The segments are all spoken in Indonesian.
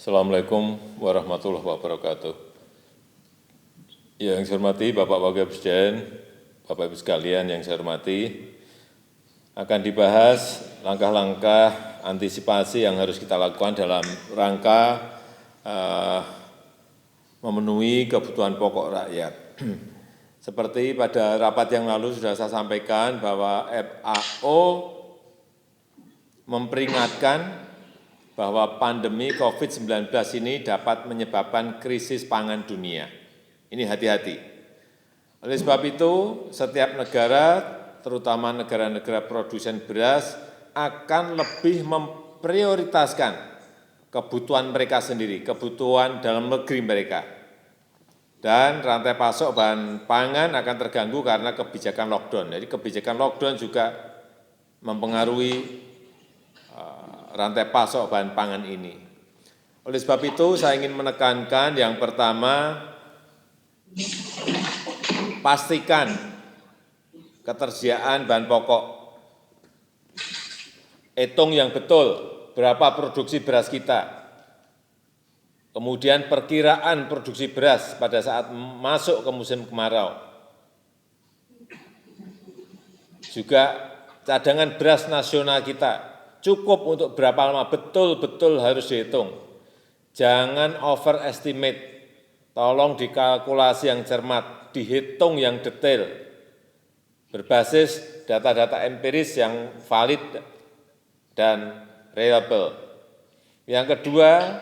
Assalamualaikum warahmatullahi wabarakatuh. Yang saya hormati Bapak Wakil Presiden, Bapak Ibu sekalian yang saya hormati, akan dibahas langkah-langkah antisipasi yang harus kita lakukan dalam rangka memenuhi kebutuhan pokok rakyat. Seperti pada rapat yang lalu sudah saya sampaikan bahwa FAO memperingatkan bahwa pandemi COVID-19 ini dapat menyebabkan krisis pangan dunia. Ini hati-hati. Oleh sebab itu, setiap negara, terutama negara-negara produsen beras, akan lebih memprioritaskan kebutuhan mereka sendiri, kebutuhan dalam negeri mereka. Dan rantai pasok bahan pangan akan terganggu karena kebijakan lockdown. Jadi kebijakan lockdown juga mempengaruhi rantai pasok bahan pangan ini. Oleh sebab itu, saya ingin menekankan yang pertama, pastikan ketersediaan bahan pokok. Hitung yang betul berapa produksi beras kita. Kemudian perkiraan produksi beras pada saat masuk ke musim kemarau. Juga cadangan beras nasional kita cukup untuk berapa lama, betul-betul harus dihitung. Jangan overestimate, tolong dikalkulasi yang cermat, dihitung yang detail, berbasis data-data empiris yang valid dan reliable. Yang kedua,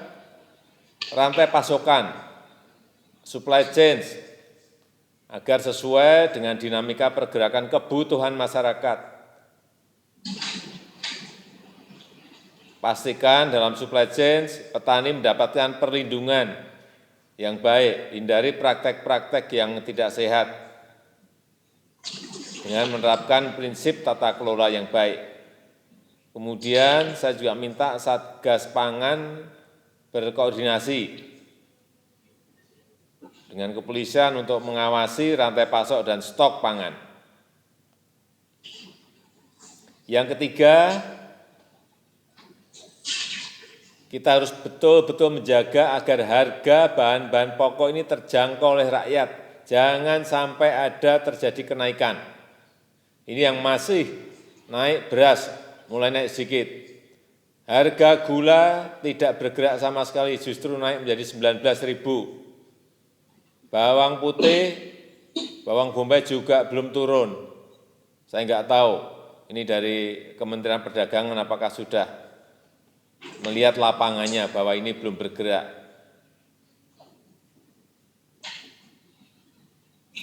rantai pasokan, supply chain, agar sesuai dengan dinamika pergerakan kebutuhan masyarakat. Pastikan dalam supply chain, petani mendapatkan perlindungan yang baik, hindari praktek-praktek yang tidak sehat, dengan menerapkan prinsip tata kelola yang baik. Kemudian saya juga minta Satgas Pangan berkoordinasi dengan kepolisian untuk mengawasi rantai pasok dan stok pangan. Yang ketiga, kita harus betul-betul menjaga agar harga bahan-bahan pokok ini terjangkau oleh rakyat. Jangan sampai ada terjadi kenaikan. Ini yang masih naik beras, mulai naik sedikit. Harga gula tidak bergerak sama sekali, justru naik menjadi 19.000. Bawang putih, bawang bombay juga belum turun. Saya enggak tahu, ini dari Kementerian Perdagangan apakah sudah melihat lapangannya bahwa ini belum bergerak.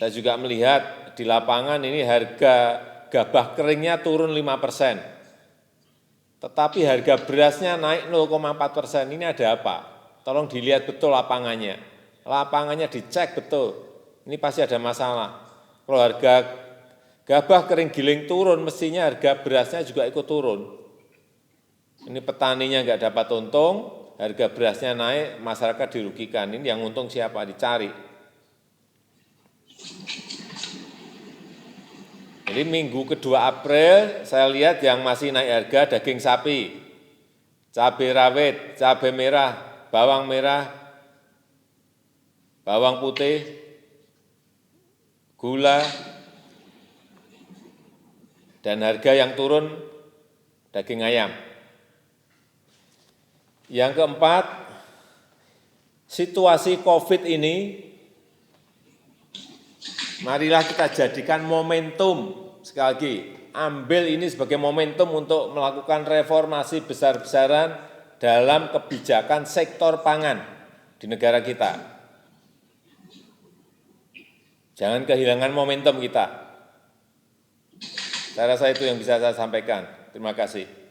Saya juga melihat di lapangan ini harga gabah keringnya turun 5%. Tetapi harga berasnya naik 0,4%. Ini ada apa? Tolong dilihat betul lapangannya. Lapangannya dicek betul. Ini pasti ada masalah. Kalau harga gabah kering giling turun, mestinya harga berasnya juga ikut turun. Ini petaninya nggak dapat untung, harga berasnya naik, masyarakat dirugikan. Ini yang untung siapa? Dicari. Jadi minggu kedua April, saya lihat yang masih naik harga daging sapi, cabai rawit, cabai merah, bawang putih, gula, dan harga yang turun daging ayam. Yang keempat, situasi COVID ini, marilah kita jadikan momentum, sekali lagi, ambil ini sebagai momentum untuk melakukan reformasi besar-besaran dalam kebijakan sektor pangan di negara kita. Jangan kehilangan momentum kita. Saya rasa itu yang bisa saya sampaikan. Terima kasih.